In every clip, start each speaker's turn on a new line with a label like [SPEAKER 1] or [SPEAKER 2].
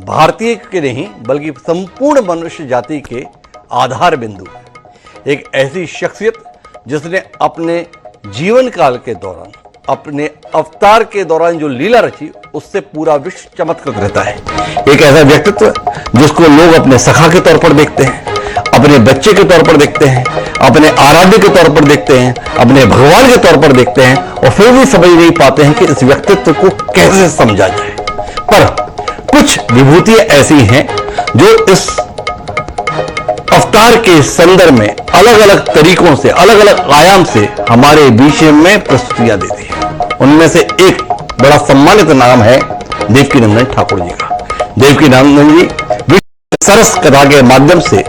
[SPEAKER 1] भारतीय के नहीं बल्कि संपूर्ण मनुष्य जाति के आधार बिंदु है। एक ऐसी शख्सियत जिसने अपने जीवन काल के दौरान, अपने अवतार के दौरान जो लीला रची, उससे पूरा विश्व चमत्कृत रहता है। एक ऐसा व्यक्तित्व जिसको लोग अपने सखा के तौर पर देखते हैं, अपने बच्चे के तौर पर देखते हैं, अपने आराध्य के तौर पर देखते हैं, अपने भगवान के तौर पर देखते हैं, और फिर भी समझ नहीं पाते हैं कि इस व्यक्तित्व को कैसे समझा जाए। पर कुछ विभूतियां ऐसी हैं जो इस अवतार के संदर्भ में अलग अलग तरीकों से, अलग अलग आयाम से हमारे बीच में प्रस्तुतियां देती है। उनमें से एक बड़ा सम्मानित नाम है देवकीनंदन ठाकुर जी का। देवकीनंदन जी सरस कथा के माध्यम से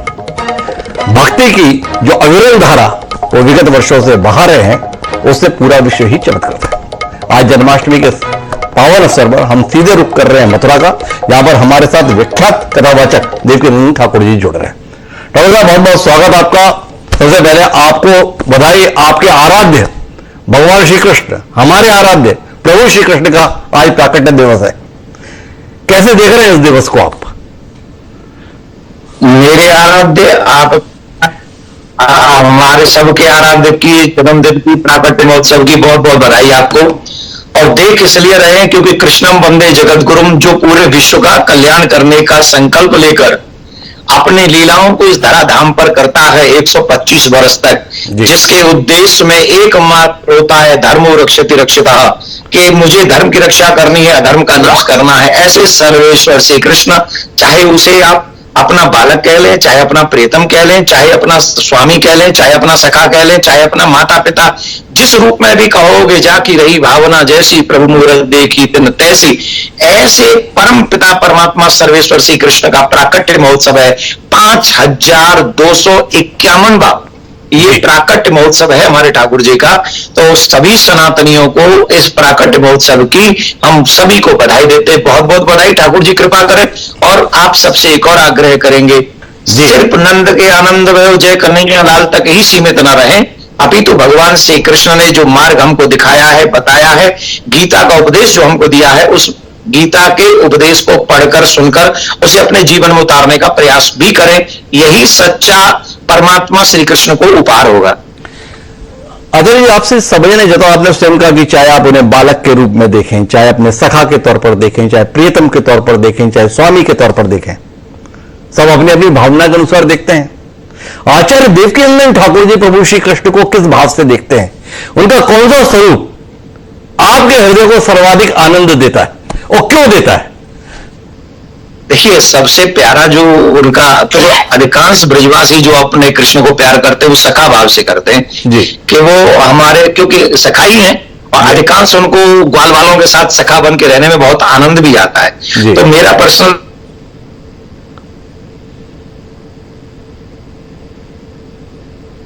[SPEAKER 1] भक्ति की जो अविरल धारा वो विगत वर्षों से बहा रहे हैं, उससे पूरा विश्व ही चमत्कृत है। आज जन्माष्टमी के पावन अवसर पर हम सीधे रुख कर रहे हैं मथुरा का, यहां पर हमारे साथ विख्यात कथावाचक देवकीनंदन ठाकुर जी जुड़ रहे हैं। ठाकुर साहब, बहुत बहुत स्वागत आपका। सबसे पहले आपको बधाई, आपके आराध्य भगवान श्री कृष्ण, हमारे आराध्य प्रभु श्री कृष्ण का आज प्राकट्य दिवस है। कैसे देख रहे हैं इस दिवस को आप?
[SPEAKER 2] मेरे आराध्य, आप हमारे सबके आराध्य की जन्मदिन की प्राकट्य महोत्सव की बहुत बहुत बधाई आपको। और देख इसलिए रहे हैं क्योंकि कृष्णम वंदे जगत गुरुम, जो पूरे विश्व का कल्याण करने का संकल्प लेकर अपनी लीलाओं को इस धराधाम पर करता है 125 वर्ष तक, जिसके उद्देश्य में एकमात्र होता है धर्मो रक्षति रक्षितः, कि मुझे धर्म की रक्षा करनी है, अधर्म का नाश करना है। ऐसे सर्वेश्वर श्री कृष्ण, चाहे उसे आप अपना बालक कह लें, चाहे अपना प्रियतम कह लें, चाहे अपना स्वामी कह लें, चाहे अपना सखा कह लें, चाहे अपना माता पिता, जिस रूप में भी कहोगे, जाकी रही भावना जैसी, प्रभु मूरत देखी तिन तैसी। ऐसे परम पिता परमात्मा सर्वेश्वर श्री कृष्ण का प्राकट्य महोत्सव है। 5251 बार ये प्राकट्य महोत्सव है हमारे ठाकुर जी का। तो सभी सनातनियों को इस प्राकट्य महोत्सव की हम सभी को बधाई देते हैं। बहुत बहुत बधाई। ठाकुर जी कृपा करें। और आप सबसे एक और आग्रह करेंगे, सिर्फ नंद के आनंद में जय कन्हैया लाल तक ही सीमित न रहें, अपितु भगवान श्री कृष्ण ने जो मार्ग हमको दिखाया है, बताया है, गीता का उपदेश जो हमको दिया है, उस गीता के उपदेश को पढ़कर सुनकर उसे अपने जीवन में उतारने का प्रयास भी करें। यही सच्चा परमात्मा श्री कृष्ण को उपहार होगा।
[SPEAKER 1] आचार्य जी, आपसे समझने जब आपने स्वयं कहा कि चाहे आप उन्हें बालक के रूप में देखें, चाहे अपने सखा के तौर पर देखें, चाहे प्रियतम के तौर पर देखें, चाहे स्वामी के तौर पर देखें, सब अपनी अपनी भावना के अनुसार देखते हैं। आचार्य देवकीनंदन ठाकुर जी प्रभु श्री कृष्ण को किस भाव से देखते हैं? उनका कौन सा स्वरूप आपके हृदय को सर्वाधिक आनंद देता है और क्यों देता है?
[SPEAKER 2] देखिए, सबसे प्यारा जो उनका, तो अधिकांश ब्रजवासी जो अपने कृष्ण को प्यार करते हैं वो सखा भाव से करते हैं
[SPEAKER 1] जी,
[SPEAKER 2] कि वो हमारे, क्योंकि सखा ही है, और अधिकांश उनको ग्वाल वालों के साथ सखा बन के रहने में बहुत आनंद भी आता है। तो मेरा पर्सनल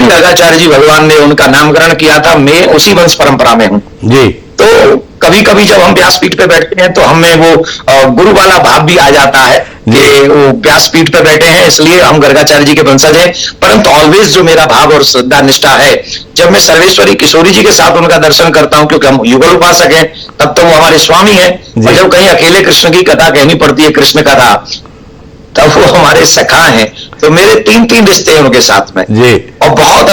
[SPEAKER 2] गर्गाचार्य जी भगवान ने उनका नामकरण किया था, मैं उसी वंश परंपरा में हूं
[SPEAKER 1] जी।
[SPEAKER 2] तो कभी कभी जब हम व्यासपीठ पे बैठते हैं तो हमें वो गुरु वाला भाव भी आ जाता है कि वो व्यासपीठ पे बैठे हैं इसलिए हम गर्गाचार्य जी के वंशज हैं। परंतु ऑलवेज जो मेरा भाव और श्रद्धा निष्ठा है, जब मैं सर्वेश्वरी किशोरी जी के साथ उनका दर्शन करता हूं, क्योंकि हम युगल उपासक हैं, तब तो वो हमारे स्वामी हैं, और जब कहीं अकेले कृष्ण की कथा कहनी पड़ती है, कृष्ण कथा, तब वो हमारे सखा हैं। तो मेरे 3 रिश्ते हैं उनके साथ में जी, और बहुत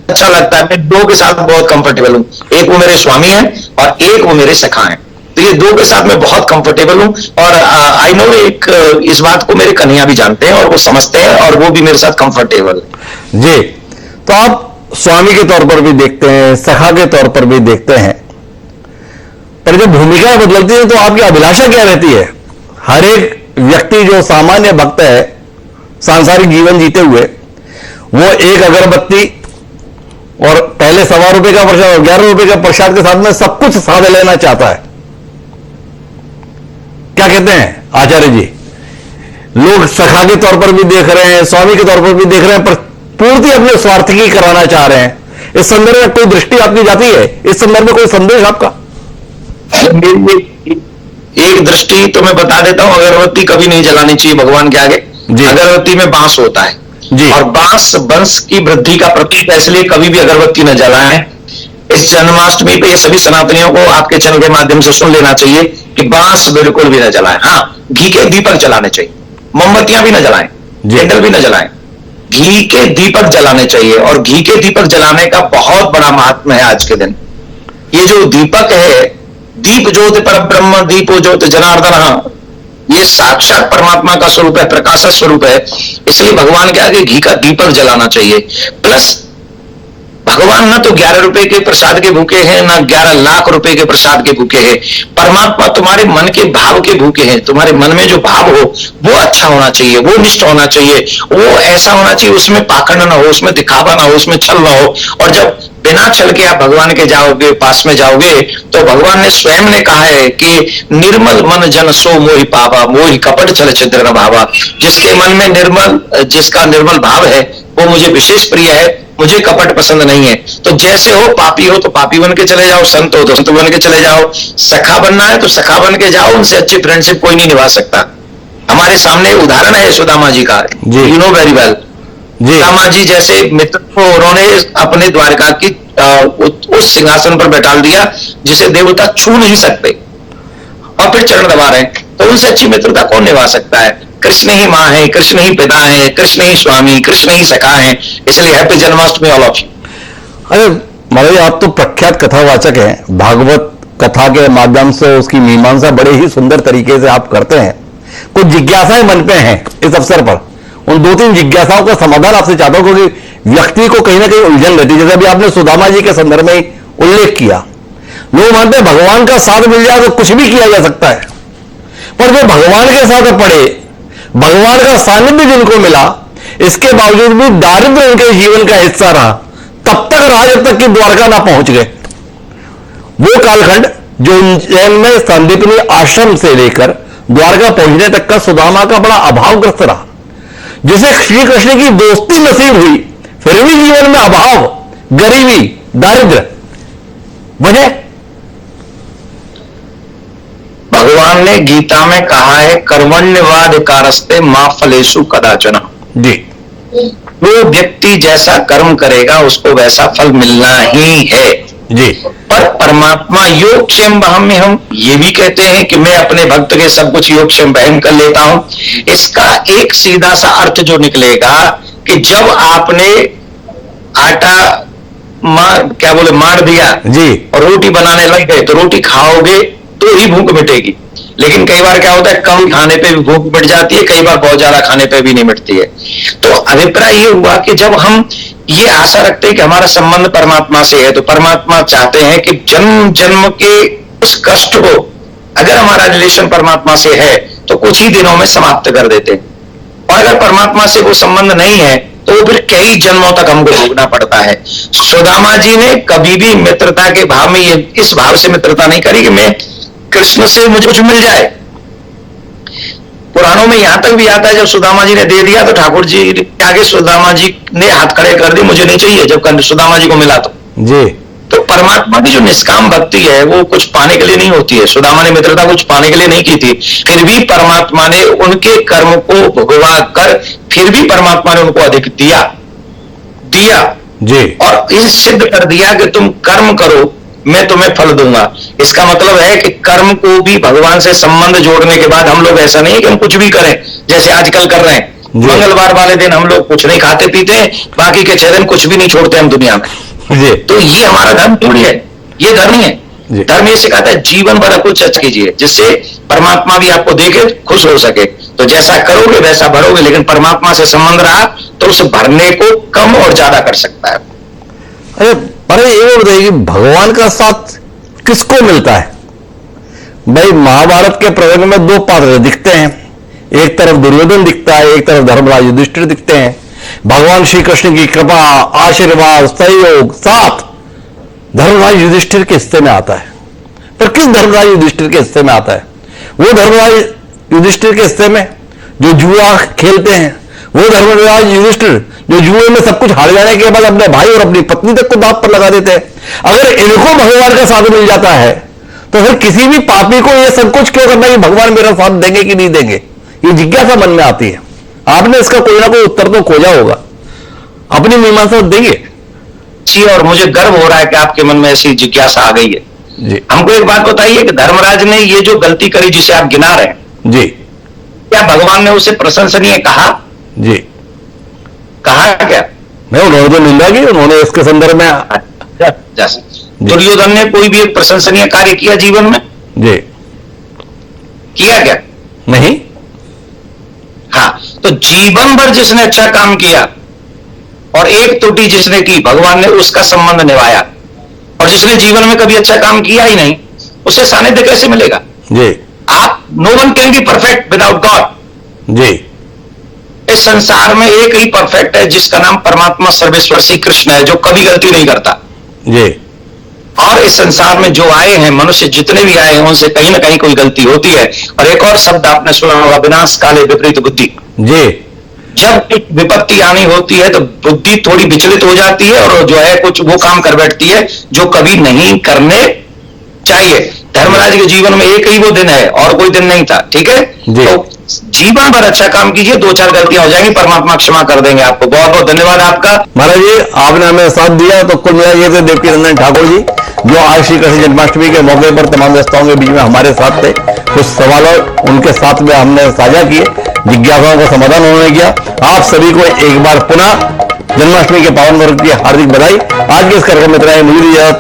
[SPEAKER 2] अच्छा लगता है। मैं दो के साथ बहुत कंफर्टेबल हूं, एक वो मेरे स्वामी हैं और एक वो मेरे सखा हैं। तो ये दो के साथ मैं बहुत कंफर्टेबल हूं। और आई नो एक इस बात को मेरे कन्हैया भी जानते हैं और वो समझते हैं और वो भी मेरे साथ कंफर्टेबल
[SPEAKER 1] जी। तो आप स्वामी के तौर पर भी देखते हैं, सखा के तौर पर भी देखते हैं, पर जब भूमिका बदलती है तो आपकी अभिलाषा क्या रहती है? हर एक व्यक्ति जो सामान्य भक्त है, सांसारिक जीवन जीते हुए, वो एक अगरबत्ती और पहले ₹1.25 का प्रसाद, ₹11 का प्रसाद के साथ में सब कुछ साध लेना चाहता है। क्या कहते हैं आचार्य जी? लोग सखा के तौर पर भी देख रहे हैं, स्वामी के तौर पर भी देख रहे हैं, पर पूर्ति अपने स्वार्थ की कराना चाह रहे हैं। इस संदर्भ में कोई दृष्टि आपकी जाती है? इस संदर्भ में कोई संदेश आपका?
[SPEAKER 2] एक दृष्टि तो मैं बता देता हूं, अगरबत्ती कभी नहीं जलानी चाहिए भगवान के आगे। अगरबत्ती में बांस होता है जी, और बांस वंश की वृद्धि का प्रतीक है, इसलिए कभी भी अगरबत्ती न जलाएं। इस जन्माष्टमी पे ये सभी सनातनियों को आपके चैनल के माध्यम से सुन लेना चाहिए कि बांस बिल्कुल भी न जलाएं। हाँ, घी के दीपक जलाने चाहिए, मोमबत्तियां भी न जलाएं, कैंडल भी न जलाएं, घी के दीपक जलाने चाहिए। और घी के दीपक जलाने का बहुत बड़ा महात्म है आज के दिन। ये जो दीपक है, दीप ज्योति पर ब्रह्म दीपो ज्योति जनार्दन, ये साक्षात परमात्मा का स्वरूप है, प्रकाश स्वरूप है। इसलिए भगवान के आगे घी का दीपक जलाना चाहिए। प्लस भगवान ना तो 11 रुपए के प्रसाद के भूखे हैं, ना 11 लाख रुपए के प्रसाद के भूखे हैं। परमात्मा तुम्हारे मन के भाव के भूखे हैं। तुम्हारे मन में जो भाव हो वो अच्छा होना चाहिए, वो निष्ठ होना चाहिए, वो ऐसा होना चाहिए, उसमें पाखंड ना हो, उसमें दिखावा ना हो, उसमें छल ना हो। और जब बिना छल के आप भगवान के जाओगे, पास में जाओगे, तो भगवान ने स्वयं ने कहा है कि निर्मल मन जन सो मोहि पावा, मोहि कपट छल छिद्र न भावा। जिसके मन में जिसका निर्मल भाव है वो मुझे विशेष प्रिय है, मुझे कपट पसंद नहीं है। तो जैसे हो, पापी हो तो पापी बन के चले जाओ, संत हो तो संत बन के चले जाओ, सखा बनना है तो सखा बन के जाओ। उनसे अच्छी फ्रेंडशिप कोई नहीं निभा सकता। हमारे सामने उदाहरण है सुदामा जी का, you know very well. Sudama ji जैसे मित्र को उन्होंने अपने द्वारका की उस सिंहासन पर बैठा दिया जिसे देवता छू नहीं सकते, और फिर चरण दबा रहे हैं। तो उनसे अच्छी मित्रता कौन निभा सकता है। कृष्ण ही माँ है, कृष्ण ही पिता है, कृष्ण ही स्वामी, कृष्ण ही सखा है। इसलिए happy Janmashtami all of you.
[SPEAKER 1] अरे महाराज, आप तो प्रख्यात कथावाचक हैं। भागवत कथा के माध्यम से उसकी मीमांसा बड़े ही सुंदर तरीके से आप करते हैं। कुछ जिज्ञासाएं मन पे हैं इस अवसर पर, उन 2-3 जिज्ञासाओं का समाधान आपसे चाहता हूं, क्योंकि व्यक्ति को कहीं ना कहीं उलझन रहती है। जैसे अभी आपने सुदामा जी के संदर्भ में उल्लेख किया, लोग मानते हैं भगवान का साथ मिल जाए तो कुछ भी किया जा सकता है, पर जो भगवान के साथ पड़े, भगवान का सानिध्य जिनको मिला, इसके बावजूद भी दारिद्र्य उनके जीवन का हिस्सा रहा, तब तक रहा जब तक कि द्वारका ना पहुंच गए। वो कालखंड जो उज्जैन में संदीपनी आश्रम से लेकर द्वारका पहुंचने तक का सुदामा का बड़ा अभावग्रस्त रहा, जिसे श्री कृष्ण की दोस्ती नसीब हुई, फिर भी जीवन में अभाव, गरीबी, दारिद्र्य वजह।
[SPEAKER 2] भगवान ने गीता में कहा है कर्मण्यवाधिकारस्ते मां फलेषु कदाचन
[SPEAKER 1] जी।
[SPEAKER 2] वो व्यक्ति जैसा कर्म करेगा उसको वैसा फल मिलना ही है
[SPEAKER 1] जी।
[SPEAKER 2] पर परमात्मा योगक्षेम बहम में हम ये भी कहते हैं कि मैं अपने भक्त के सब कुछ योगक्षेम बहम कर लेता हूं। इसका एक सीधा सा अर्थ जो निकलेगा कि जब आपने आटा मार दिया
[SPEAKER 1] जी
[SPEAKER 2] और रोटी बनाने लग गए तो रोटी खाओगे तो ही भूख मिटेगी। लेकिन कई बार क्या होता है, कम खाने पे भी भूख मिट जाती है, कई बार बहुत ज्यादा खाने पे भी नहीं मिटती है। तो अभिप्राय ये हुआ कि जब हम ये आशा रखते हैं कि हमारा संबंध परमात्मा से है, तो परमात्मा चाहते हैं कि जन्म जन्म के उस कष्ट को, अगर हमारा रिलेशन परमात्मा से है तो कुछ ही दिनों में समाप्त कर देते हैं, और अगर परमात्मा से वो संबंध नहीं है तो फिर कई जन्मों तक हमको भोगना पड़ता है। सुदामा जी ने कभी भी मित्रता के भाव में इस भाव से मित्रता नहीं करी कि मैं कृष्ण से मुझे कुछ मिल जाए। पुराणों में यहां तक भी आता है, जब सुदामा जी ने दे दिया तो ठाकुर जी के आगे सुदामा जी ने हाथ खड़े कर दिए, मुझे नहीं चाहिए। जब सुदामा जी को मिला तो
[SPEAKER 1] जी।
[SPEAKER 2] तो परमात्मा की जो निष्काम भक्ति है वो कुछ पाने के लिए नहीं होती है। सुदामा ने मित्रता कुछ पाने के लिए नहीं की थी, फिर भी परमात्मा ने उनके कर्म को भुगवा कर फिर भी परमात्मा ने उनको अधिक दिया
[SPEAKER 1] जी।
[SPEAKER 2] और ये सिद्ध कर दिया कि तुम कर्म करो, मैं तुम्हें फल दूंगा। इसका मतलब है कि कर्म को भी भगवान से संबंध जोड़ने के बाद हम लोग ऐसा नहीं कि हम कुछ भी करें जैसे आजकल कर रहे हैं। मंगलवार वाले दिन हम लोग कुछ नहीं खाते पीते, बाकी के 6 दिन कुछ भी नहीं छोड़ते हम दुनिया में। तो ये हमारा धर्म थोड़ी है, ये धर्म ही है। धर्म ये सिखाता है जीवन भर कुछ अच्छा कीजिए जिससे परमात्मा भी आपको देखे, खुश हो सके। तो जैसा करोगे वैसा भरोगे, लेकिन परमात्मा से संबंध रहा तो उस भरने को कम और ज्यादा कर सकता है।
[SPEAKER 1] अरे ये बताइए कि भगवान का साथ किसको मिलता है? भाई महाभारत के प्रसंग में 2 पात्र दिखते हैं, एक तरफ दुर्योधन दिखता है, एक तरफ धर्मराज युधिष्ठिर दिखते हैं। भगवान श्री कृष्ण की कृपा, आशीर्वाद, सहयोग, साथ धर्मराज युधिष्ठिर के हिस्से में आता है। पर किस धर्मराज युधिष्ठिर के हिस्से में आता है? वो धर्मराज युधिष्ठिर के हिस्से में जो जुआ खेलते हैं, वो धर्मराज युधिष्ठिर जो जुए में सब कुछ हार जाने के बाद अपने भाई और अपनी पत्नी तक को दांव पर लगा देते हैं। अगर इनको भगवान का साथ मिल जाता है तो फिर किसी भी पापी को यह सब कुछ क्यों करना कि भगवान मेरा साथ देंगे कि नहीं देंगे? ये जिज्ञासा मन में आती है। आपने इसका कोई ना कोई उत्तर तो खोजा होगा, अपनी मीमांसा देंगे।
[SPEAKER 2] अच्छी है और मुझे गर्व हो रहा है कि आपके मन में ऐसी जिज्ञासा आ गई है।
[SPEAKER 1] जी
[SPEAKER 2] हमको एक बात बताइए कि धर्मराज ने ये जो गलती करी जिसे आप गिना रहे हैं,
[SPEAKER 1] जी
[SPEAKER 2] क्या भगवान ने उसे प्रशंसनीय कहा?
[SPEAKER 1] जी
[SPEAKER 2] कहा क्या?
[SPEAKER 1] नहीं, उन्होंने जो निंदा की उन्होंने इसके संदर्भ में।
[SPEAKER 2] जैसे दुर्योधन ने कोई भी एक प्रशंसनीय कार्य किया जीवन में?
[SPEAKER 1] जी
[SPEAKER 2] किया क्या?
[SPEAKER 1] नहीं।
[SPEAKER 2] हाँ, तो जीवन भर जिसने अच्छा काम किया और एक त्रुटि जिसने की, भगवान ने उसका संबंध निभाया, और जिसने जीवन में कभी अच्छा काम किया ही नहीं, उसे सानिध्य कैसे मिलेगा?
[SPEAKER 1] जी
[SPEAKER 2] आप, no one can be perfect without god.
[SPEAKER 1] जी
[SPEAKER 2] इस संसार में एक ही परफेक्ट है जिसका नाम परमात्मा सर्वेश्वर श्री कृष्ण है, जो कभी गलती नहीं करता।
[SPEAKER 1] जी
[SPEAKER 2] और इस संसार में जो आए हैं, मनुष्य जितने भी आए हैं, उनसे कहीं ना कहीं कोई गलती होती है। और एक और शब्द आपने सुना होगा, विनाश काले विपरीत बुद्धि।
[SPEAKER 1] जी
[SPEAKER 2] जब एक विपत्ति आनी होती है तो बुद्धि थोड़ी विचलित हो जाती है और जो है कुछ वो काम कर बैठती है जो कभी नहीं करने चाहिए। धर्मराज के जीवन में एक ही वो दिन है और कोई दिन नहीं था, ठीक है? तो जीवन भर अच्छा काम कीजिए, 2-4 गलतियां हो जाएंगी, परमात्मा क्षमा कर देंगे आपको। बहुत बहुत धन्यवाद आपका।
[SPEAKER 1] महाराज जी, आपने हमें साथ दिया। तो कुल मिला ये थे देवकीनंदन ठाकुर जी, जो आज श्री कृष्ण जन्माष्टमी के मौके पर तमाम व्यवस्थाओं के बीच में हमारे साथ थे। कुछ सवाल उनके साथ में हमने साझा किए, जिज्ञासाओं का समाधान उन्होंने किया। आप सभी को एक बार पुनः जन्माष्टमी के पावन पर्व की हार्दिक बधाई। आज के इस कार्यक्रम में इतना ही। मुझे